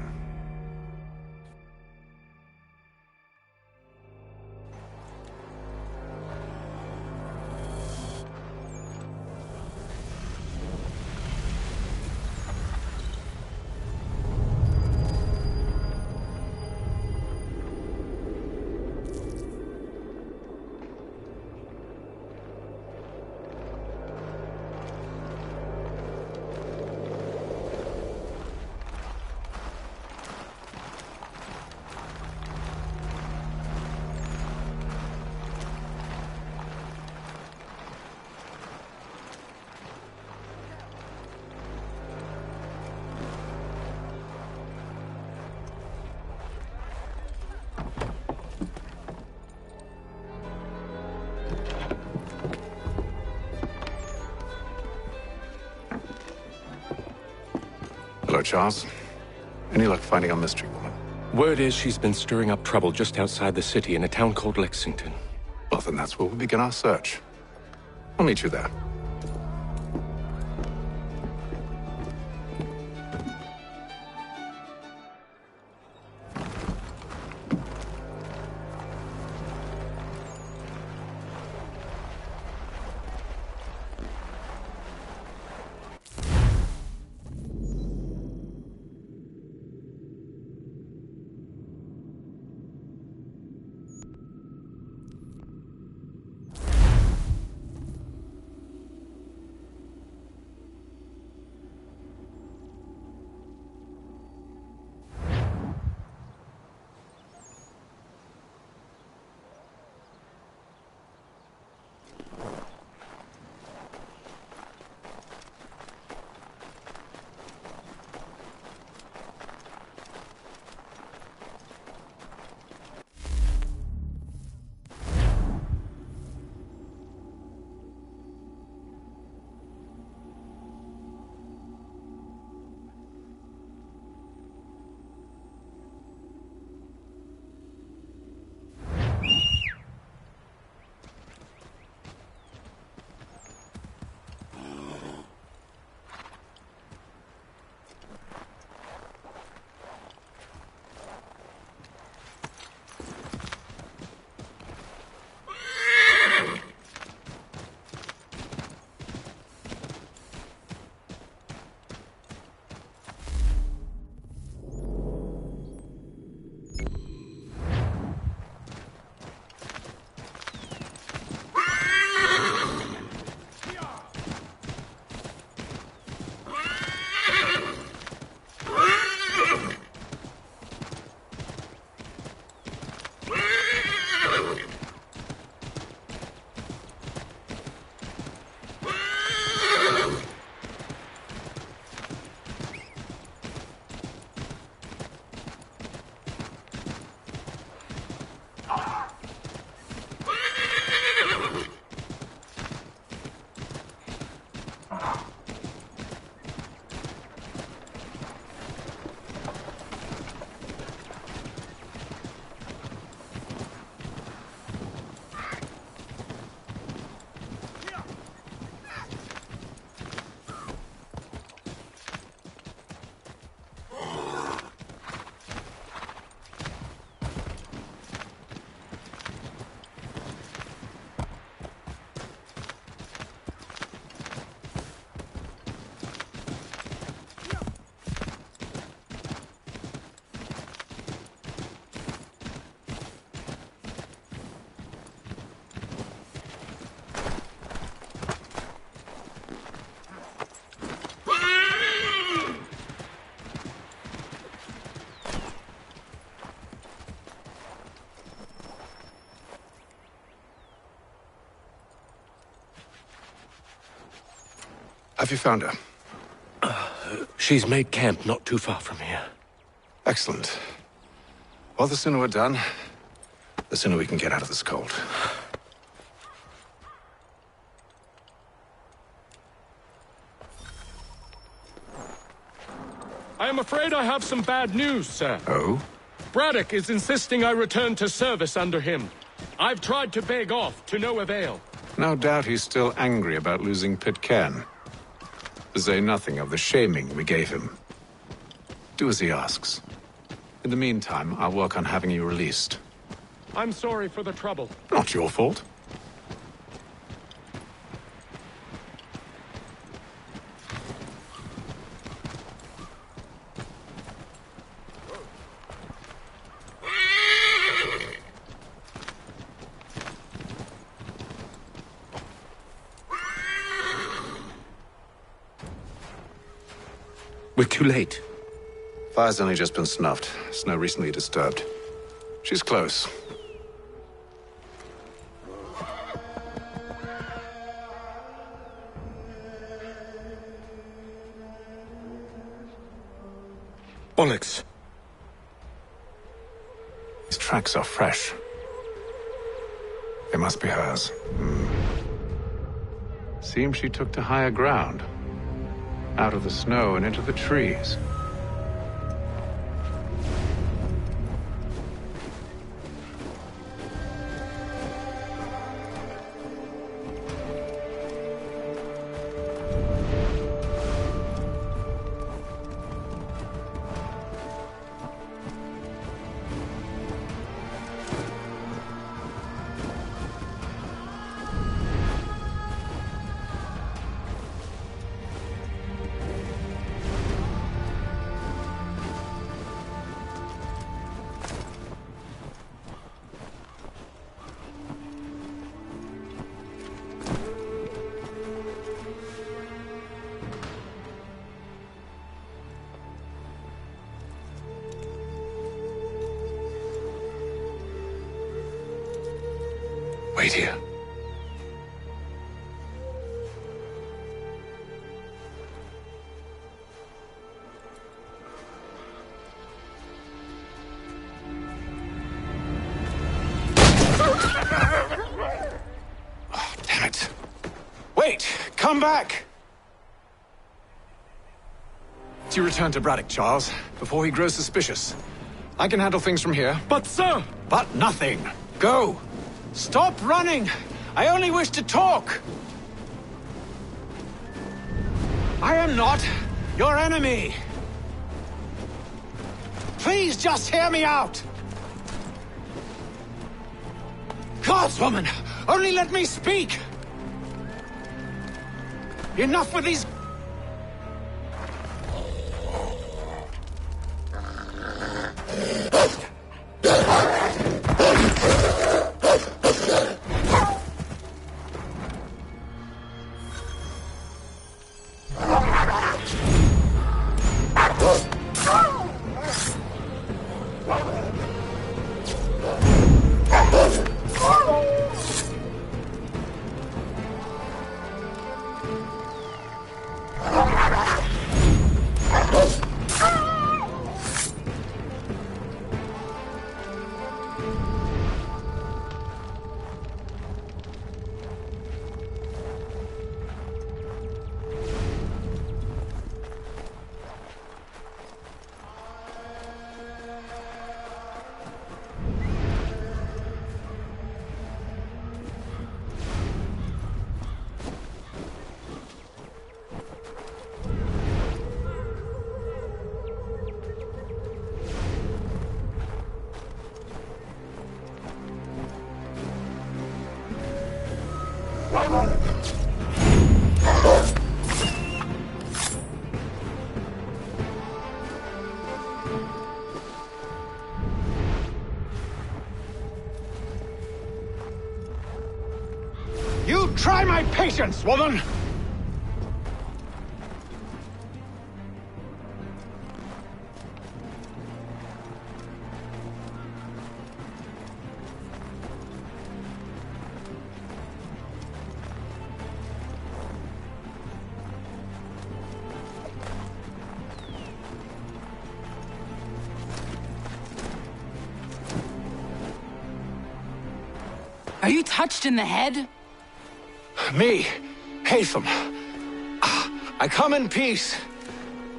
Hello, Charles. Any luck finding our mystery woman? Word is she's been stirring up trouble just outside the city in a town called Lexington. Well, then that's where we'll begin our search. I'll meet you there. Have you found her? She's made camp not too far from here. Excellent. Well, the sooner we're done, the sooner we can get out of this cold. I am afraid I have some bad news, sir. Oh? Braddock is insisting I return to service under him. I've tried to beg off, to no avail. No doubt he's still angry about losing Pitcairn. To say nothing of the shaming we gave him. Do as he asks. In the meantime, I'll work on having you released. I'm sorry for the trouble. Not your fault. We're too late. Fire's only just been snuffed. Snow recently disturbed. She's close. Bollocks. These tracks are fresh. It must be hers. Seems she took to higher ground. Out of the snow and into the trees. Wait here. Oh, damn it. Wait! Come back! You return to Braddock, Charles, before he grows suspicious. I can handle things from here. But, sir! But nothing. Go! Stop running! I only wish to talk! I am not your enemy! Please just hear me out! Gods, woman! Only let me speak! Enough with these... You try my patience, woman! Are you touched in the head? Me, Hatham. I come in peace.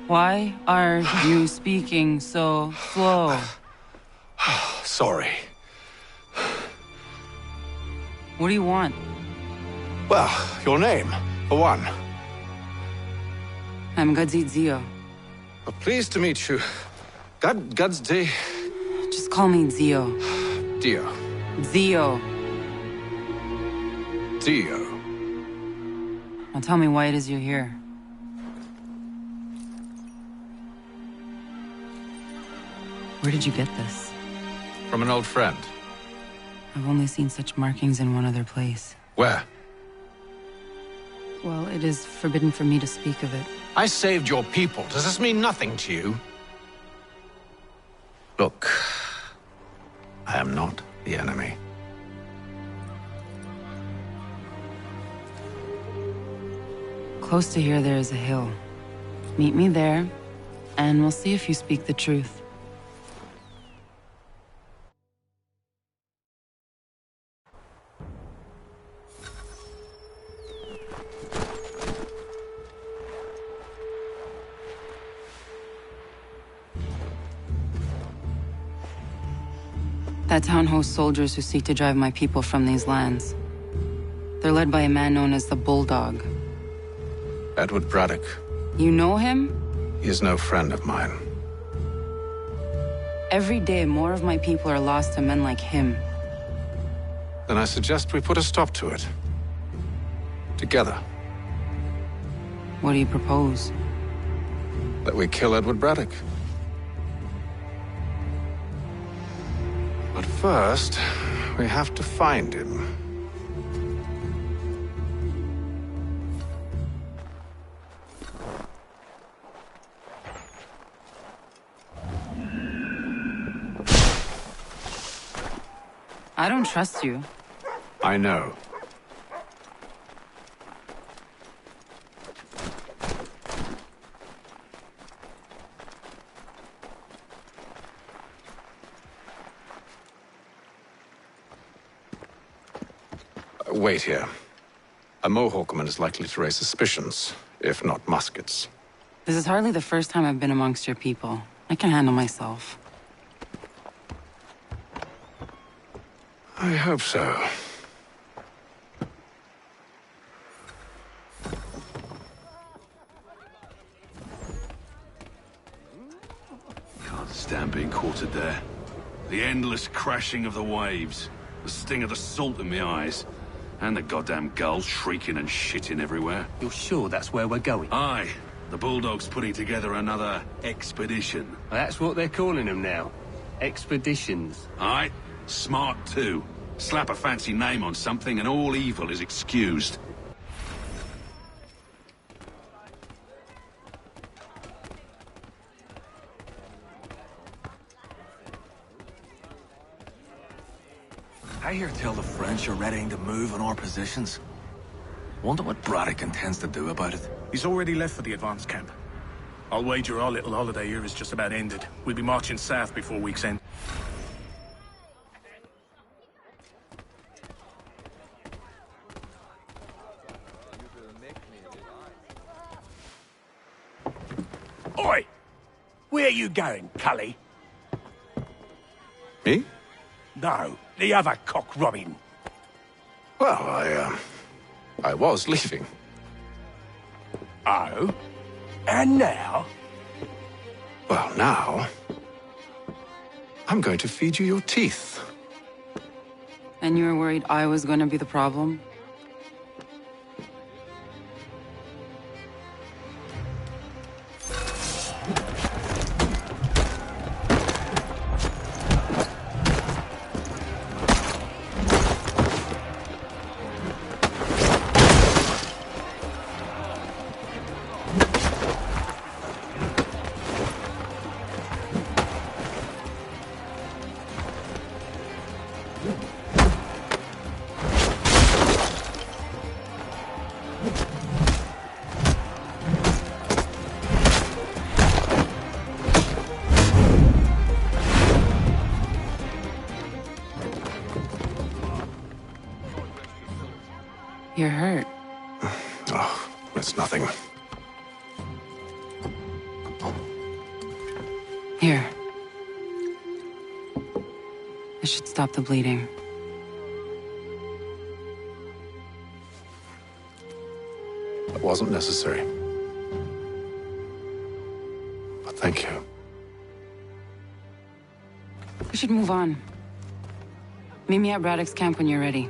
Why are you speaking so slow? Sorry. What do you want? Well, your name, for one. I'm Gadzit Zio. Well, pleased to meet you. Gadsday. Just call me Zio. Dio. Zio. Dio. Now tell me why it is you're here. Where did you get this? From an old friend. I've only seen such markings in one other place. Where? Well, it is forbidden for me to speak of it. I saved your people. Does this mean nothing to you? Look, I am not the enemy. Close to here, there is a hill. Meet me there, and we'll see if you speak the truth. That town hosts soldiers who seek to drive my people from these lands. They're led by a man known as the Bulldog. Edward Braddock. You know him? He is no friend of mine. Every day, more of my people are lost to men like him. Then I suggest we put a stop to it. Together. What do you propose? That we kill Edward Braddock. But first, we have to find him. I don't trust you. I know. Wait here. A Mohawkman is likely to raise suspicions, if not muskets. This is hardly the first time I've been amongst your people. I can handle myself. I hope so. Can't stand being quartered there. The endless crashing of the waves, the sting of the salt in my eyes, and the goddamn gulls shrieking and shitting everywhere. You're sure that's where we're going? Aye. The Bulldog's putting together another expedition. That's what they're calling them now. Expeditions. Aye. Smart too. Slap a fancy name on something and all evil is excused. I hear tell the French are readying to move on our positions. Wonder what Braddock intends to do about it. He's already left for the advance camp. I'll wager our little holiday here is just about ended. We'll be marching south before week's end. Oi! Where you going, Cully? Me? No, the other cock Robin. Well, I was leaving. Oh? And now? Well, now... I'm going to feed you your teeth. And you were worried I was going to be the problem? You're hurt. Oh, it's nothing. Here. This should stop the bleeding. It wasn't necessary. But thank you. We should move on. Meet me at Braddock's camp when you're ready.